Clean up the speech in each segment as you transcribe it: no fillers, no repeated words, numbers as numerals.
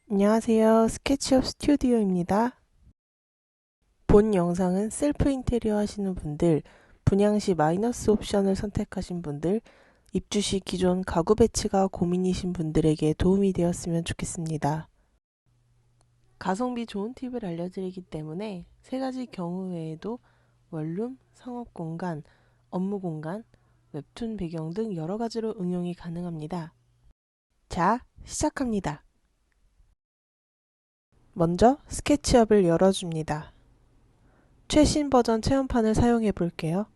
안녕하세요. 스케치업 스튜디오입니다. 본 영상은 셀프 인테리어 하시는 분들, 분양 시 마이너스 옵션을 선택하신 분들, 입주 시 기존 가구 배치가 고민이신 분들에게 도움이 되었으면 좋겠습니다. 가성비 좋은 팁을 알려드리기 때문에 세 가지 경우 외에도 원룸, 상업 공간, 업무 공간, 웹툰 배경 등 여러 가지로 응용이 가능합니다. 자, 시작합니다. 먼저 스케치업을 열어줍니다. 최신 버전 체험판을 사용해 볼게요.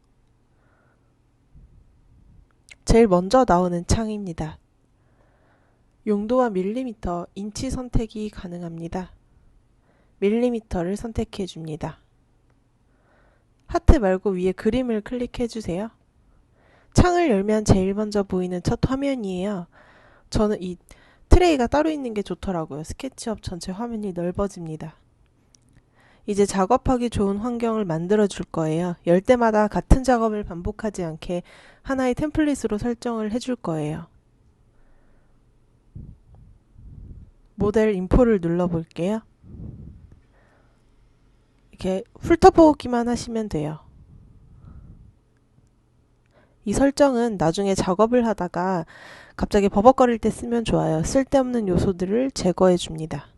제일 먼저 나오는 창입니다. 용도와 밀리미터, 인치 선택이 가능합니다. 밀리미터를 선택해 줍니다. 하트 말고 위에 그림을 클릭해 주세요. 창을 열면 제일 먼저 보이는 첫 화면이에요. 저는 이 트레이가 따로 있는 게 좋더라고요. 스케치업 전체 화면이 넓어집니다. 이제 작업하기 좋은 환경을 만들어 줄 거예요. 열 때마다 같은 작업을 반복하지 않게 하나의 템플릿으로 설정을 해줄 거예요. 모델 인포를 눌러 볼게요. 이렇게 훑어보기만 하시면 돼요. 이 설정은 나중에 작업을 하다가 갑자기 버벅거릴 때 쓰면 좋아요. 쓸데없는 요소들을 제거해 줍니다.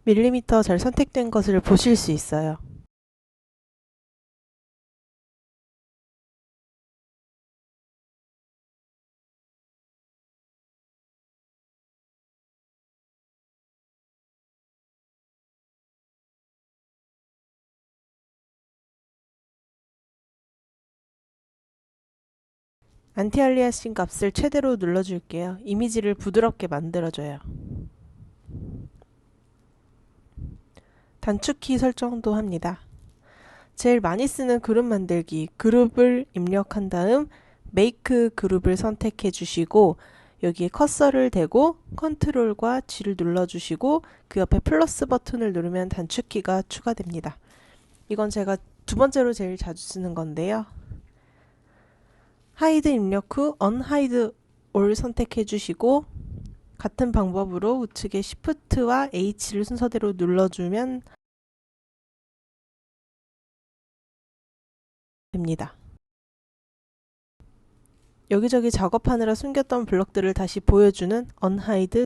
밀리미터 잘 선택된 것을 보실 수 있어요. 안티알리아싱 값을 최대로 눌러줄게요. 이미지를 부드럽게 만들어줘요. 단축키 설정도 합니다. 제일 많이 쓰는 그룹 만들기, 그룹을 입력한 다음 메이크 그룹을 선택해 주시고 여기에 커서를 대고 컨트롤과 G를 눌러주시고 그 옆에 플러스 버튼을 누르면 단축키가 추가됩니다. 이건 제가 두 번째로 제일 자주 쓰는 건데요. 하이드 입력 후 언하이드 올 선택해 주시고 같은 방법으로 우측에 Shift와 H를 순서대로 눌러주면 됩니다. 여기저기 작업하느라 숨겼던 블럭들을 다시 보여주는 언하이드,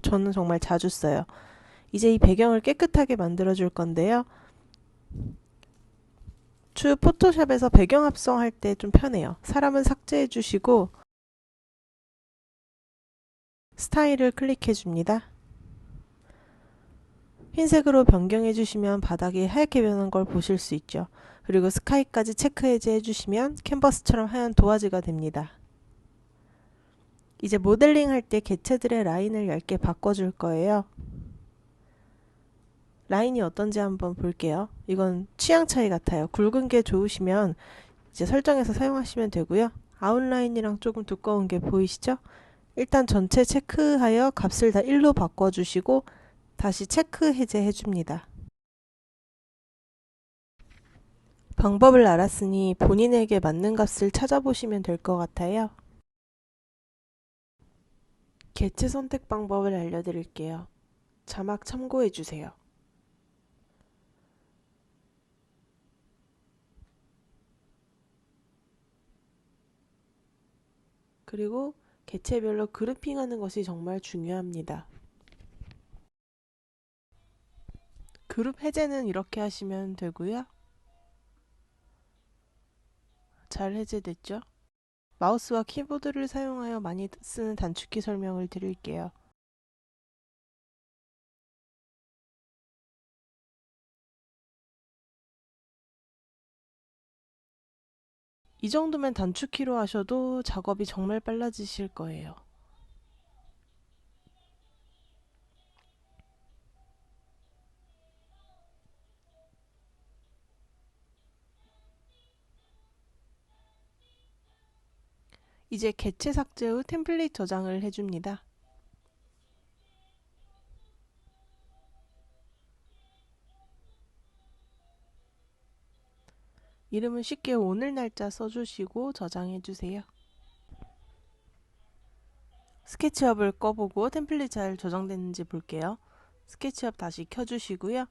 저는 정말 자주 써요. 이제 이 배경을 깨끗하게 만들어 줄 건데요. 추 포토샵에서 배경 합성할 때 좀 편해요. 사람은 삭제해 주시고 스타일을 클릭해 줍니다. 흰색으로 변경해 주시면 바닥이 하얗게 변한 걸 보실 수 있죠. 그리고 스카이까지 체크 해제해 주시면 캔버스처럼 하얀 도화지가 됩니다. 이제 모델링 할 때 개체들의 라인을 얇게 바꿔줄 거예요. 라인이 어떤지 한번 볼게요. 이건 취향 차이 같아요. 굵은 게 좋으시면 이제 설정해서 사용하시면 되고요. 아웃라인이랑 조금 두꺼운 게 보이시죠? 일단 전체 체크하여 값을 다 1로 바꿔주시고 다시 체크 해제해 줍니다. 방법을 알았으니 본인에게 맞는 값을 찾아보시면 될 것 같아요. 개체 선택 방법을 알려드릴게요. 자막 참고해 주세요. 그리고 개체별로 그룹핑하는 것이 정말 중요합니다. 그룹 해제는 이렇게 하시면 되고요. 잘 해제됐죠? 마우스와 키보드를 사용하여 많이 쓰는 단축키 설명을 드릴게요. 이 정도면 단축키로 하셔도 작업이 정말 빨라지실 거예요. 이제 개체 삭제 후 템플릿 저장을 해줍니다. 이름은 쉽게 오늘 날짜 써주시고 저장해주세요. 스케치업을 꺼보고 템플릿 잘 저장됐는지 볼게요. 스케치업 다시 켜주시고요.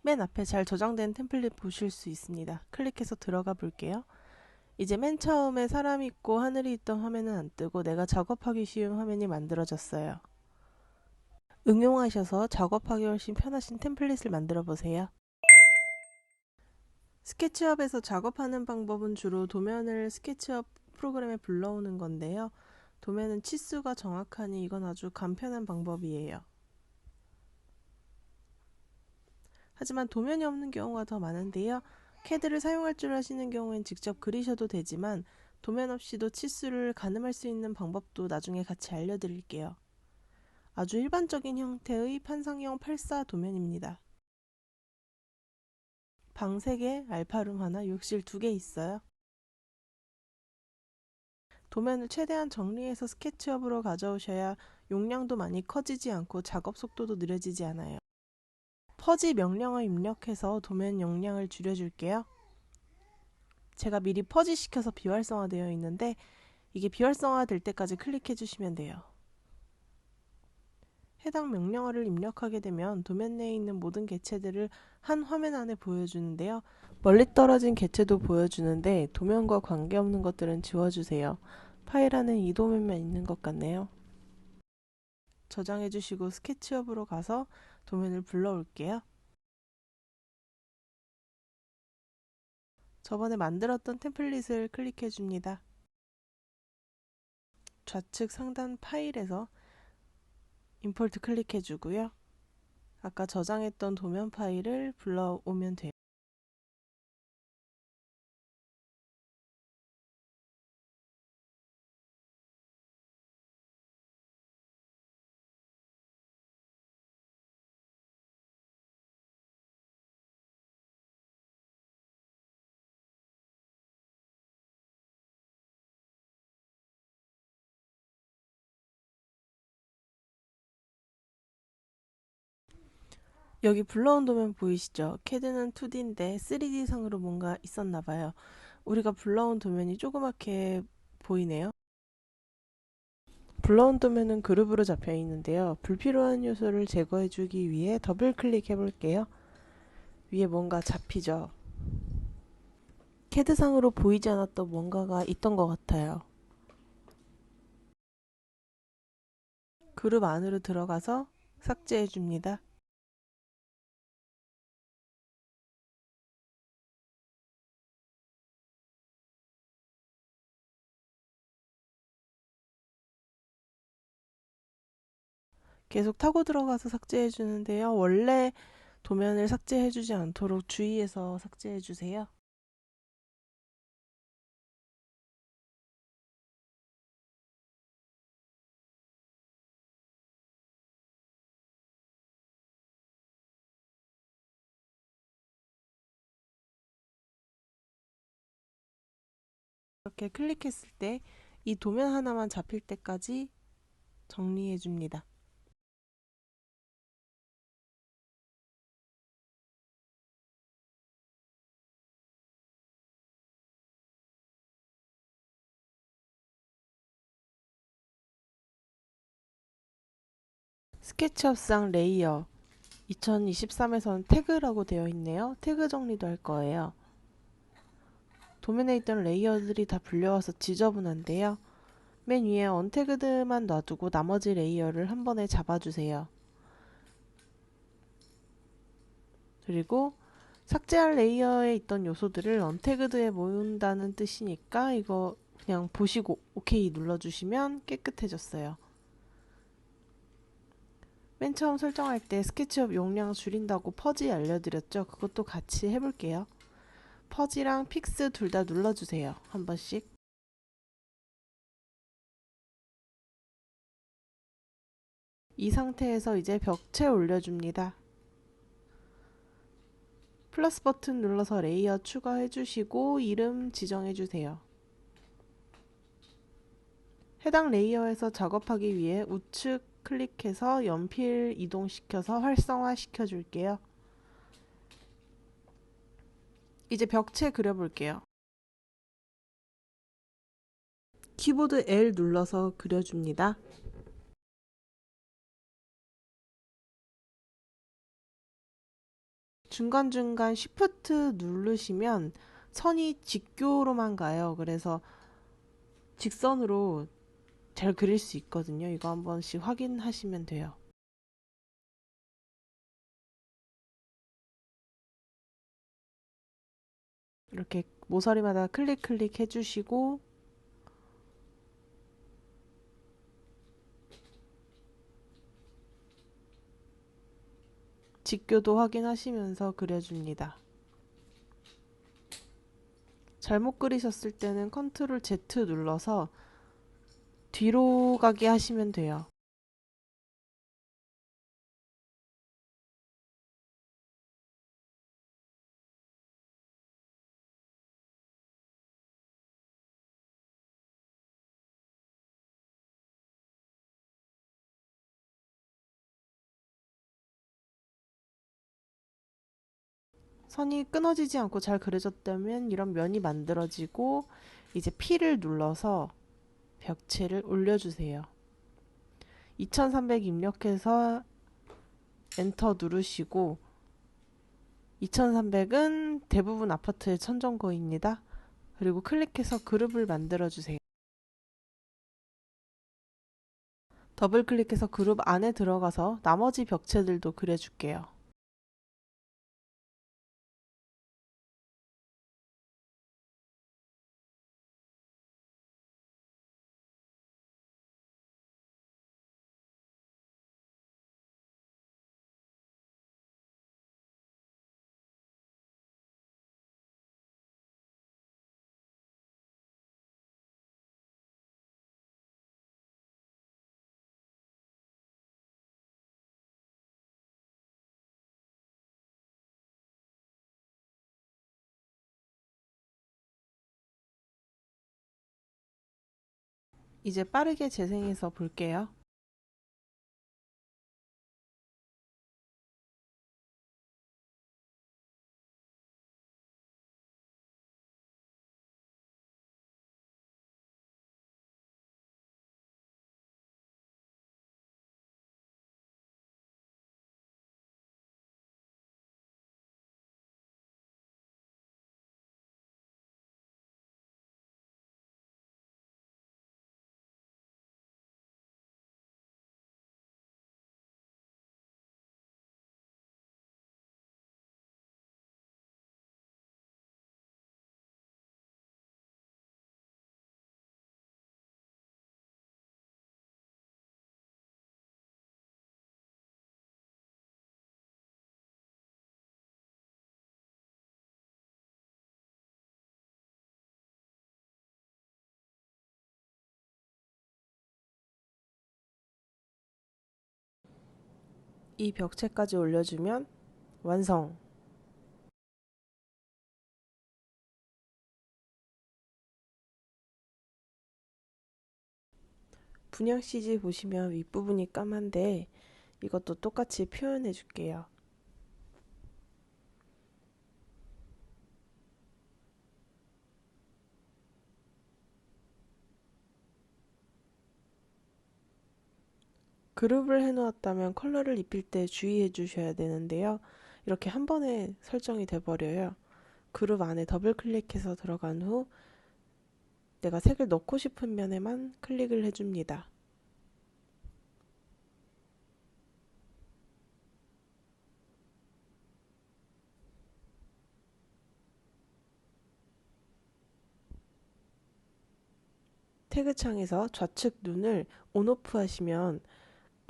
맨 앞에 잘 저장된 템플릿 보실 수 있습니다. 클릭해서 들어가 볼게요. 이제 맨 처음에 사람이 있고 하늘이 있던 화면은 안 뜨고 내가 작업하기 쉬운 화면이 만들어졌어요. 응용하셔서 작업하기 훨씬 편하신 템플릿을 만들어 보세요. 스케치업에서 작업하는 방법은 주로 도면을 스케치업 프로그램에 불러오는 건데요. 도면은 치수가 정확하니 이건 아주 간편한 방법이에요. 하지만 도면이 없는 경우가 더 많은데요. CAD를 사용할 줄 아시는 경우엔 직접 그리셔도 되지만 도면 없이도 치수를 가늠할 수 있는 방법도 나중에 같이 알려드릴게요. 아주 일반적인 형태의 판상형 8사 도면입니다. 방 3개, 알파룸 하나, 욕실 2개 있어요. 도면을 최대한 정리해서 스케치업으로 가져오셔야 용량도 많이 커지지 않고 작업 속도도 느려지지 않아요. 퍼지 명령어 입력해서 도면 용량을 줄여줄게요. 제가 미리 퍼지 시켜서 비활성화 되어 있는데 이게 비활성화 될 때까지 클릭해 주시면 돼요. 해당 명령어를 입력하게 되면 도면 내에 있는 모든 객체들을 한 화면 안에 보여주는데요. 멀리 떨어진 객체도 보여주는데 도면과 관계없는 것들은 지워주세요. 파일 안에 이 도면만 있는 것 같네요. 저장해 주시고 스케치업으로 가서 도면을 불러올게요. 저번에 만들었던 템플릿을 클릭해 줍니다. 좌측 상단 파일에서 임포트 클릭해 주고요. 아까 저장했던 도면 파일을 불러오면 돼요. 여기 불러온 도면 보이시죠? CAD는 2D인데 3D상으로 뭔가 있었나봐요. 우리가 불러온 도면이 조그맣게 보이네요. 불러온 도면은 그룹으로 잡혀 있는데요. 불필요한 요소를 제거해 주기 위해 더블 클릭해 볼게요. 위에 뭔가 잡히죠? CAD상으로 보이지 않았던 뭔가가 있던 것 같아요. 그룹 안으로 들어가서 삭제해 줍니다. 계속 타고 들어가서 삭제해 주는데요. 원래 도면을 삭제해 주지 않도록 주의해서 삭제해 주세요. 이렇게 클릭했을 때 이 도면 하나만 잡힐 때까지 정리해 줍니다. 스케치업상 레이어 2023에서는 태그라고 되어 있네요. 태그 정리도 할 거예요. 도면에 있던 레이어들이 다 불려와서 지저분한데요. 맨 위에 언태그드만 놔두고 나머지 레이어를 한 번에 잡아주세요. 그리고 삭제할 레이어에 있던 요소들을 언태그드에 모은다는 뜻이니까 이거 그냥 보시고 OK 눌러주시면 깨끗해졌어요. 맨 처음 설정할 때 스케치업 용량 줄인다고 퍼지 알려드렸죠? 그것도 같이 해볼게요. 퍼지랑 픽스 둘 다 눌러주세요. 한 번씩. 이 상태에서 이제 벽체 올려줍니다. 플러스 버튼 눌러서 레이어 추가해주시고 이름 지정해주세요. 해당 레이어에서 작업하기 위해 우측 클릭해서 연필 이동시켜서 활성화 시켜줄게요. 이제 벽체 그려볼게요. 키보드 L 눌러서 그려줍니다. 중간중간 Shift 누르시면 선이 직교로만 가요. 그래서 직선으로 잘 그릴 수 있거든요. 이거 한 번씩 확인하시면 돼요. 이렇게 모서리마다 클릭 해주시고 직교도 확인하시면서 그려줍니다. 잘못 그리셨을 때는 컨트롤 Z 눌러서 뒤로 가게 하시면 돼요. 선이 끊어지지 않고 잘 그려졌다면 이런 면이 만들어지고 이제 P를 눌러서 벽체를 올려주세요. 2300 입력해서 엔터 누르시고 2300은 대부분 아파트의 천정거입니다. 그리고 클릭해서 그룹을 만들어 주세요. 더블 클릭해서 그룹 안에 들어가서 나머지 벽체들도 그려줄게요. 이제 빠르게 재생해서 볼게요. 이 벽체까지 올려주면 완성! 분양 CG 보시면 윗부분이 까만데 이것도 똑같이 표현해 줄게요. 그룹을 해놓았다면 컬러를 입힐 때 주의해 주셔야 되는데요. 이렇게 한 번에 설정이 돼버려요. 그룹 안에 더블 클릭해서 들어간 후 내가 색을 넣고 싶은 면에만 클릭을 해줍니다. 태그 창에서 좌측 눈을 온오프 하시면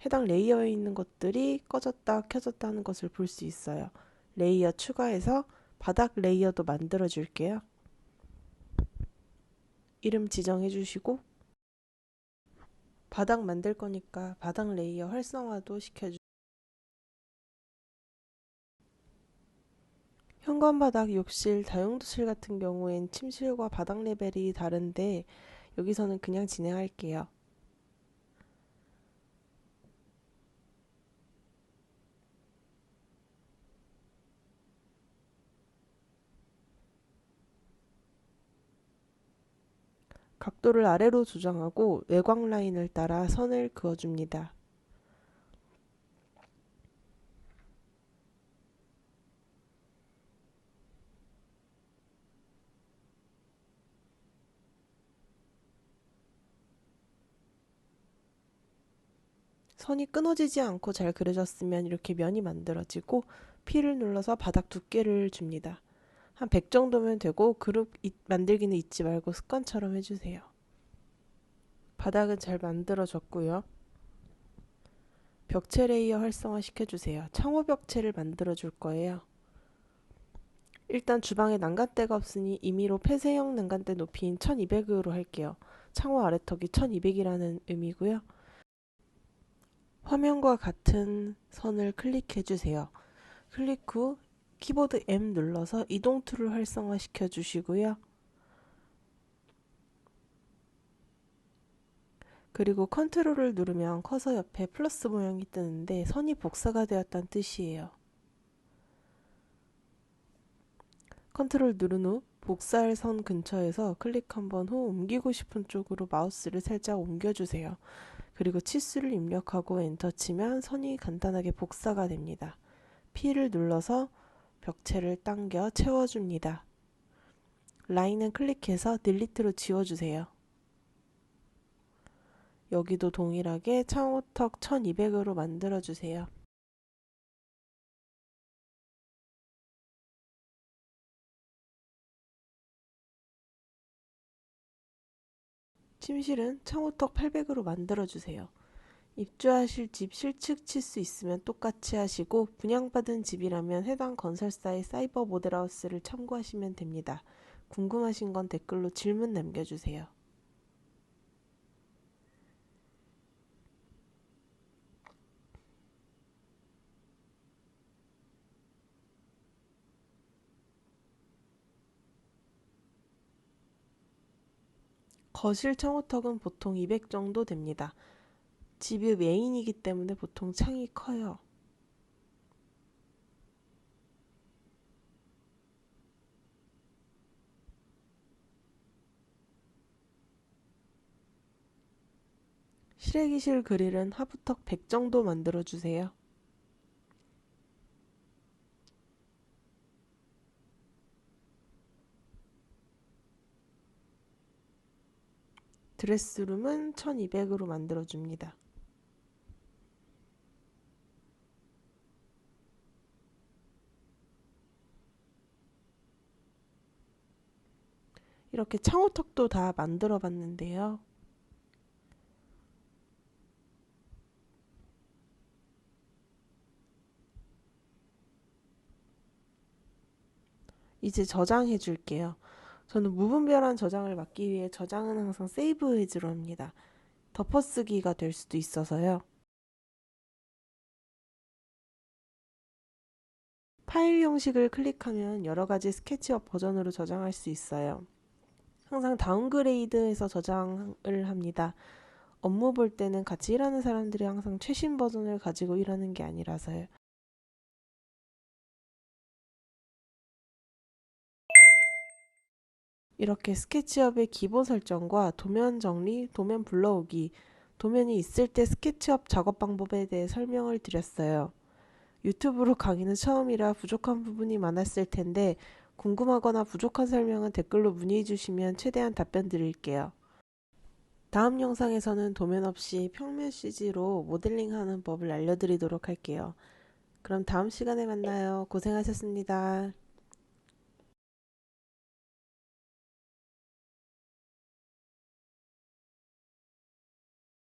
해당 레이어에 있는 것들이 꺼졌다 켜졌다 하는 것을 볼 수 있어요. 레이어 추가해서 바닥 레이어도 만들어 줄게요. 이름 지정해 주시고 바닥 만들 거니까 바닥 레이어 활성화도 시켜주세요. 현관바닥, 욕실, 다용도실 같은 경우엔 침실과 바닥 레벨이 다른데 여기서는 그냥 진행할게요. 각도를 아래로 조정하고 외곽 라인을 따라 선을 그어줍니다. 선이 끊어지지 않고 잘 그려졌으면 이렇게 면이 만들어지고 P를 눌러서 바닥 두께를 줍니다. 한 100 정도면 되고 그룹 만들기는 잊지 말고 습관처럼 해주세요. 바닥은 잘 만들어졌고요. 벽체 레이어 활성화 시켜주세요. 창호 벽체를 만들어 줄 거예요. 일단 주방에 난간대가 없으니 임의로 폐쇄형 난간대 높이인 1200으로 할게요. 창호 아래턱이 1200이라는 의미고요. 화면과 같은 선을 클릭해주세요. 클릭 후 키보드 M 눌러서 이동 툴을 활성화 시켜주시고요. 그리고 컨트롤을 누르면 커서 옆에 플러스 모양이 뜨는데 선이 복사가 되었다는 뜻이에요. 컨트롤 누른 후 복사할 선 근처에서 클릭 한 번 후 옮기고 싶은 쪽으로 마우스를 살짝 옮겨주세요. 그리고 치수를 입력하고 엔터 치면 선이 간단하게 복사가 됩니다. P를 눌러서 벽체를 당겨 채워줍니다. 라인은 클릭해서 딜리트로 지워주세요. 여기도 동일하게 창호턱 1200으로 만들어주세요. 침실은 창호턱 800으로 만들어주세요. 입주하실 집 실측 치수 있으면 똑같이 하시고 분양받은 집이라면 해당 건설사의 사이버 모델하우스를 참고하시면 됩니다. 궁금하신 건 댓글로 질문 남겨주세요. 거실 창호턱은 보통 200 정도 됩니다. 집이 메인이기 때문에 보통 창이 커요. 실외기실 그릴은 하부턱 100 정도 만들어주세요. 드레스룸은 1200으로 만들어줍니다. 이렇게 창호턱도 다 만들어 봤는데요. 이제 저장해 줄게요. 저는 무분별한 저장을 막기 위해 저장은 항상 세이브 에즈로 합니다. 덮어쓰기가 될 수도 있어서요. 파일 형식을 클릭하면 여러가지 스케치업 버전으로 저장할 수 있어요. 항상 다운그레이드해서 저장을 합니다. 업무 볼 때는 같이 일하는 사람들이 항상 최신 버전을 가지고 일하는 게 아니라서요. 이렇게 스케치업의 기본 설정과 도면 정리, 도면 불러오기, 도면이 있을 때 스케치업 작업 방법에 대해 설명을 드렸어요. 유튜브로 강의는 처음이라 부족한 부분이 많았을 텐데 궁금하거나 부족한 설명은 댓글로 문의해 주시면 최대한 답변 드릴게요. 다음 영상에서는 도면 없이 평면 CG로 모델링하는 법을 알려드리도록 할게요. 그럼 다음 시간에 만나요. 고생하셨습니다.